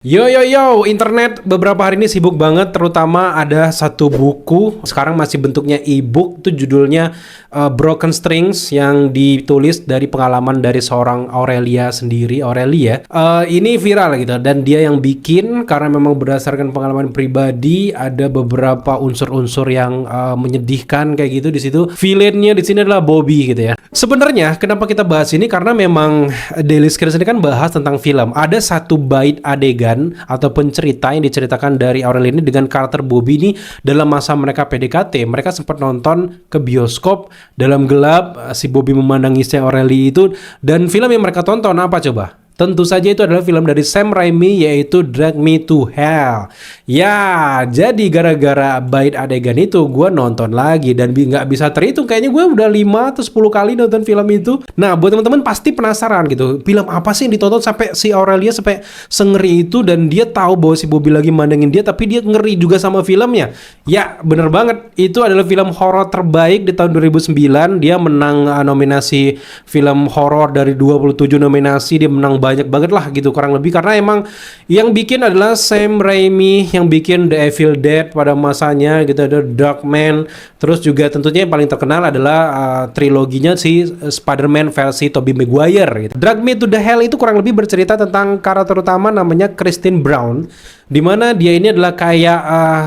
Yo yo yo, internet beberapa hari ini sibuk banget, terutama ada satu buku, sekarang masih bentuknya e-book, itu judulnya Broken Strings yang ditulis dari pengalaman dari seorang Aurelia sendiri, Aurelia. Ini viral gitu, dan dia yang bikin karena memang berdasarkan pengalaman pribadi, ada beberapa unsur-unsur yang menyedihkan kayak gitu di situ. Villainnya di sini adalah Bobby gitu ya. Sebenarnya kenapa kita bahas ini karena memang Daily Screen ini kan bahas tentang film. Ada satu bait adegan ataupun cerita yang diceritakan dari Aurelia ini dengan karakter Bobby ini dalam masa mereka PDKT. Mereka sempat nonton ke bioskop dalam gelap, si Bobby memandangi si Aurelia itu, dan film yang mereka tonton apa coba? Tentu saja itu adalah film dari Sam Raimi, yaitu Drag Me to Hell. Ya, jadi gara-gara bait adegan itu gue nonton lagi dan nggak bisa terhitung. Kayaknya gue udah 5 atau 10 kali nonton film itu. Nah, buat teman-teman pasti penasaran gitu. Film apa sih yang ditonton sampai si Aurelia sampai sengeri itu, dan dia tahu bahwa si Bobby lagi mandangin dia, tapi dia ngeri juga sama filmnya. Ya, bener banget. Itu adalah film horor terbaik di tahun 2009. Dia menang nominasi film horor dari 27 nominasi. Dia menang banyak banget lah gitu kurang lebih, karena emang yang bikin adalah Sam Raimi yang bikin The Evil Dead pada masanya gitu, ada Darkman, terus juga tentunya yang paling terkenal adalah triloginya si Spider-Man versi Tobey Maguire gitu. Drag Me to the Hell itu kurang lebih bercerita tentang karakter utama namanya Christine Brown, dimana dia ini adalah kayak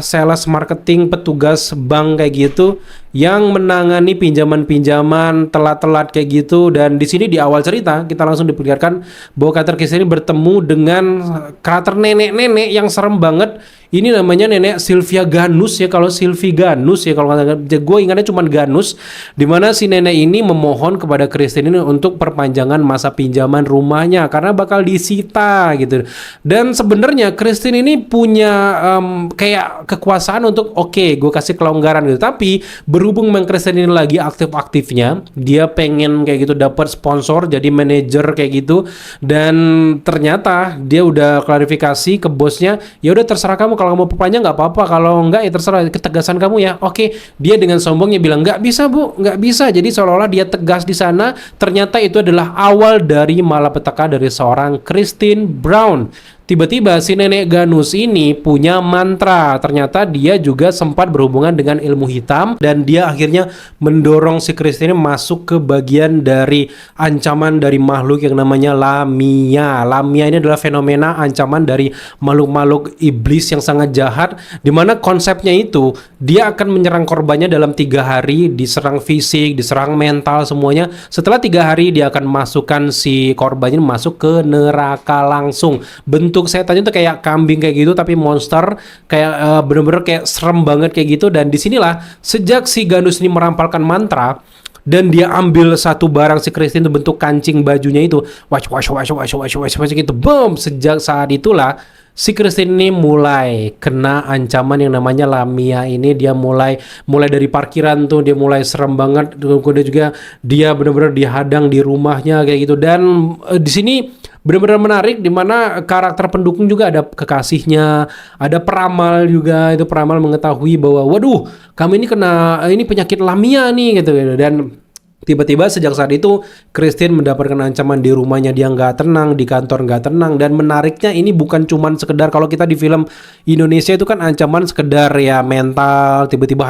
sales marketing, petugas bank kayak gitu yang menangani pinjaman-pinjaman telat-telat kayak gitu. Dan di sini di awal cerita kita langsung diperlihatkan bahwa karakter Christine ini bertemu dengan karakter nenek-nenek yang serem banget. Ini namanya nenek Sylvia Ganus ya, kalau Sylvie Ganus ya, kalau gue ingatnya cuma Ganus, dimana si nenek ini memohon kepada Christine ini untuk perpanjangan masa pinjaman rumahnya karena bakal disita gitu. Dan sebenarnya Christine ini punya kayak kekuasaan untuk gue kasih kelonggaran gitu, tapi berhubung memang Christine ini lagi aktif-aktifnya, dia pengen kayak gitu dapat sponsor jadi manajer kayak gitu, dan ternyata dia udah klarifikasi ke bosnya, ya udah terserah kamu, kalau mau perpanjang nggak apa-apa, kalau enggak ya terserah, ketegasan kamu ya. Dia dengan sombongnya bilang nggak bisa bu, nggak bisa. Jadi seolah-olah dia tegas di sana, ternyata itu adalah awal dari malapetaka dari seorang Christine Brown. Tiba-tiba si nenek Ganus ini punya mantra. Ternyata dia juga sempat berhubungan dengan ilmu hitam, dan dia akhirnya mendorong si Christine masuk ke bagian dari ancaman dari makhluk yang namanya Lamia. Lamia ini adalah fenomena ancaman dari makhluk-makhluk iblis yang sangat jahat, dimana konsepnya itu dia akan menyerang korbannya dalam 3 hari, diserang fisik, diserang mental, semuanya. Setelah 3 hari dia akan masukkan si korbannya masuk ke neraka langsung. Bentuk setannya tuh kayak kambing kayak gitu, tapi monster, kayak bener-bener kayak serem banget kayak gitu. Dan disinilah sejak si Ganus ini merampalkan mantra dan dia ambil satu barang si Christine itu bentuk kancing bajunya itu, wash gitu, boom. Sejak saat itulah si Christine ini mulai kena ancaman yang namanya Lamia ini. Dia mulai dari parkiran tuh dia mulai serem banget. Kemudian juga dia benar-benar dihadang di rumahnya kayak gitu. Dan di sini benar-benar menarik, dimana karakter pendukung juga ada kekasihnya, ada peramal juga. Itu peramal mengetahui bahwa waduh, kami ini kena ini penyakit Lamia nih gitu. Dan tiba-tiba sejak saat itu Christine mendapatkan ancaman di rumahnya, dia nggak tenang, di kantor nggak tenang. Dan menariknya ini bukan cuman sekedar, kalau kita di film Indonesia itu kan ancaman sekedar ya mental, tiba-tiba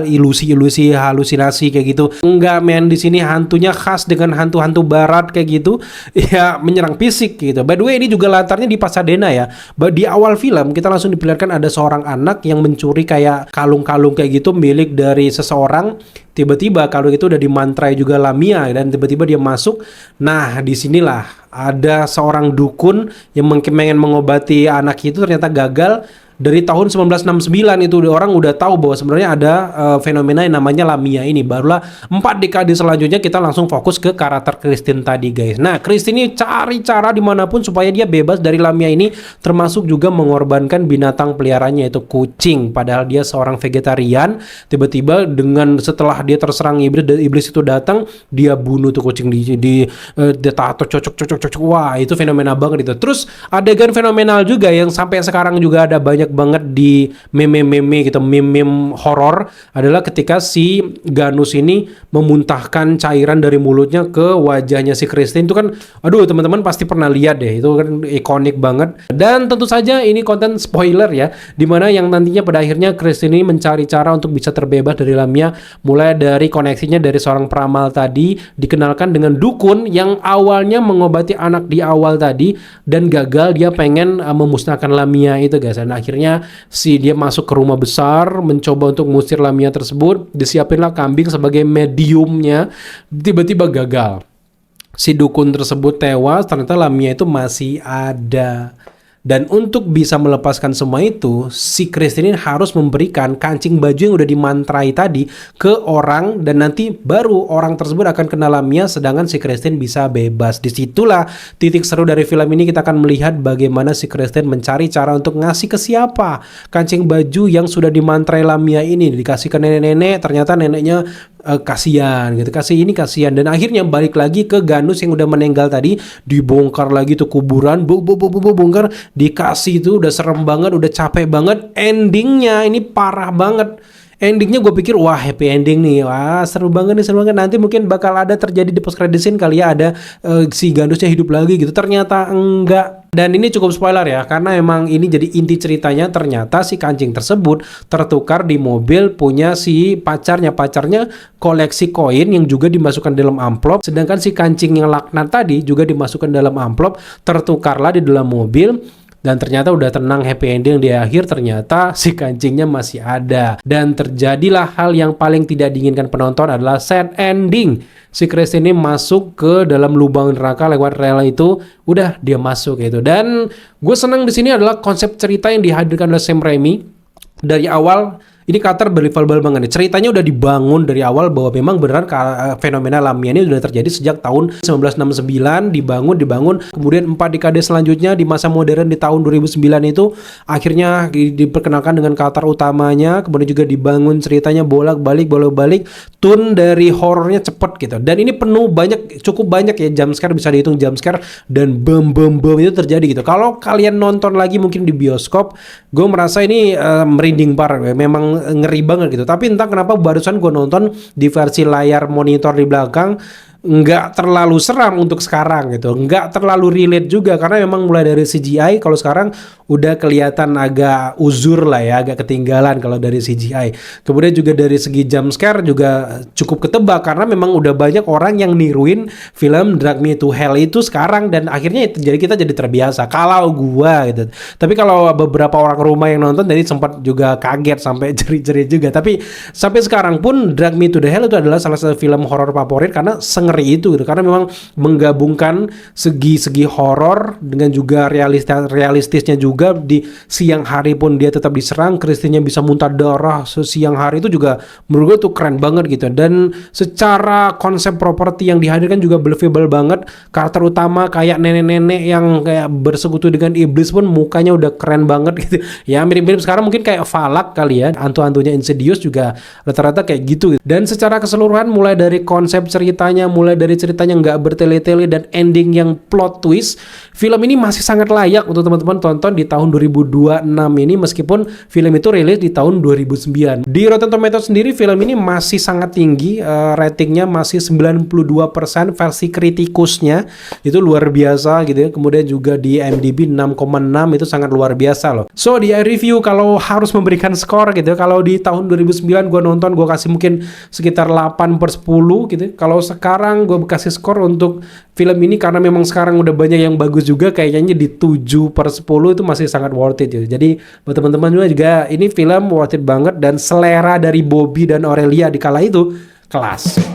ilusi-ilusi, halusinasi kayak gitu. Enggak men, di sini hantunya khas dengan hantu-hantu barat kayak gitu, ya menyerang fisik gitu. By the way, ini juga latarnya di Pasadena ya. Di awal film kita langsung diperlihatkan ada seorang anak yang mencuri kayak kalung-kalung kayak gitu milik dari seseorang. Tiba-tiba kalung itu udah dimantrai juga Lamia, dan tiba-tiba dia masuk. Nah, disinilah ada seorang dukun yang pengen mengobati anak itu, ternyata gagal. Dari tahun 1969 itu orang udah tahu bahwa sebenarnya ada fenomena yang namanya Lamia ini. Barulah 4 dekade selanjutnya kita langsung fokus ke karakter Christine tadi guys. Nah, Christine ini cari cara dimanapun supaya dia bebas dari Lamia ini, termasuk juga mengorbankan binatang peliharaannya yaitu kucing. Padahal dia seorang vegetarian. Tiba-tiba dengan setelah dia terserang iblis itu datang, dia bunuh tuh kucing, dia tato cocok. Wah, itu fenomena banget itu. Terus adegan fenomenal juga yang sampai sekarang juga ada banyak banyak banget di meme-meme gitu, meme-meme horor adalah ketika si Ganus ini memuntahkan cairan dari mulutnya ke wajahnya si Christine. Itu kan aduh teman-teman pasti pernah lihat deh, itu kan ikonik banget. Dan tentu saja ini konten spoiler ya, dimana yang nantinya pada akhirnya Christine ini mencari cara untuk bisa terbebas dari Lamia, mulai dari koneksinya dari seorang peramal tadi, dikenalkan dengan dukun yang awalnya mengobati anak di awal tadi dan gagal, dia pengen memusnahkan Lamia itu guys. Dan akhirnya dia masuk ke rumah besar mencoba untuk mengusir Lamia tersebut, disiapinlah kambing sebagai mediumnya, tiba-tiba gagal. Si dukun tersebut tewas, ternyata Lamia itu masih ada. Dan untuk bisa melepaskan semua itu, si Christine harus memberikan kancing baju yang udah dimantrai tadi ke orang, dan nanti baru orang tersebut akan kena Lamia, sedangkan si Christine bisa bebas. Disitulah titik seru dari film ini, kita akan melihat bagaimana si Christine mencari cara untuk ngasih ke siapa kancing baju yang sudah dimantrai Lamia ini. Dikasih ke nenek-nenek, ternyata neneknya kasihan gitu, kasihan, dan akhirnya balik lagi ke Ganus yang udah meninggal tadi, dibongkar lagi tuh kuburan, bongkar, dikasih itu udah serem banget, udah capek banget. Endingnya ini parah banget. Endingnya gue pikir wah happy ending nih, wah seru banget nih, nanti mungkin bakal ada terjadi di post credit scene kali ya, ada si Ganusnya hidup lagi gitu. Ternyata enggak. Dan ini cukup spoiler ya, karena emang ini jadi inti ceritanya. Ternyata si kancing tersebut tertukar di mobil punya si pacarnya koleksi koin yang juga dimasukkan dalam amplop, sedangkan si kancing yang laknat tadi juga dimasukkan dalam amplop, tertukarlah di dalam mobil. Dan ternyata udah tenang, happy ending di akhir, ternyata si kancingnya masih ada. Dan terjadilah hal yang paling tidak diinginkan penonton, adalah sad ending. Si Christine ini masuk ke dalam lubang neraka lewat rel itu, udah dia masuk gitu. Dan gue senang di sini adalah konsep cerita yang dihadirkan oleh Sam Raimi. Dari awal ini Qatar believable banget nih. Ceritanya udah dibangun dari awal bahwa memang beneran fenomena Lamia ini sudah terjadi sejak tahun 1969, dibangun, kemudian 4 dekade selanjutnya di masa modern di tahun 2009 itu akhirnya diperkenalkan dengan Qatar utamanya, kemudian juga dibangun ceritanya bolak-balik, tune dari horornya cepet gitu. Dan ini cukup banyak ya jump scare, bisa dihitung jump scare dan bom itu terjadi gitu. Kalau kalian nonton lagi mungkin di bioskop, gue merasa ini merinding parah, memang ngeri banget gitu. Tapi entah kenapa barusan gue nonton di versi layar monitor di belakang, nggak terlalu seram untuk sekarang gitu, nggak terlalu relate juga, karena memang mulai dari CGI kalau sekarang udah kelihatan agak uzur lah ya, agak ketinggalan kalau dari CGI. Kemudian juga dari segi jump scare juga cukup ketebak, karena memang udah banyak orang yang niruin film Drag Me to Hell itu sekarang, dan akhirnya jadi kita jadi terbiasa kalau gua gitu. Tapi kalau beberapa orang rumah yang nonton jadi sempat juga kaget sampai jerit-jerit juga. Tapi sampai sekarang pun Drag Me to the Hell itu adalah salah satu film horor favorit, karena ngeri itu gitu, karena memang menggabungkan segi horor dengan juga realistisnya juga. Di siang hari pun dia tetap diserang, Christine-nya bisa muntah darah siang hari, itu juga menurut gue tuh keren banget gitu. Dan secara konsep properti yang dihadirkan juga believable banget. Karakter utama kayak nenek-nenek yang kayak bersekutu dengan iblis pun mukanya udah keren banget gitu ya, mirip-mirip sekarang mungkin kayak Falak kali ya, hantu-hantunya Insidious juga rata-rata kayak gitu. Dan secara keseluruhan mulai dari konsep ceritanya, mulai dari ceritanya nggak bertele-tele dan ending yang plot twist, film ini masih sangat layak untuk teman-teman tonton di tahun 2026 ini, meskipun film itu rilis di tahun 2009. Di Rotten Tomatoes sendiri film ini masih sangat tinggi, ratingnya masih 92% versi kritikusnya, itu luar biasa gitu ya. Kemudian juga di IMDb 6,6, itu sangat luar biasa loh. So di review kalau harus memberikan skor gitu, kalau di tahun 2009 gue nonton, gue kasih mungkin sekitar 8/10 gitu. Kalau sekarang gue kasih skor untuk film ini, karena memang sekarang udah banyak yang bagus juga, kayaknya di 7/10 itu masih sangat worth it gitu. Jadi buat teman-teman juga ini film worth it banget, dan selera dari Bobby dan Aurelia di kala itu kelas.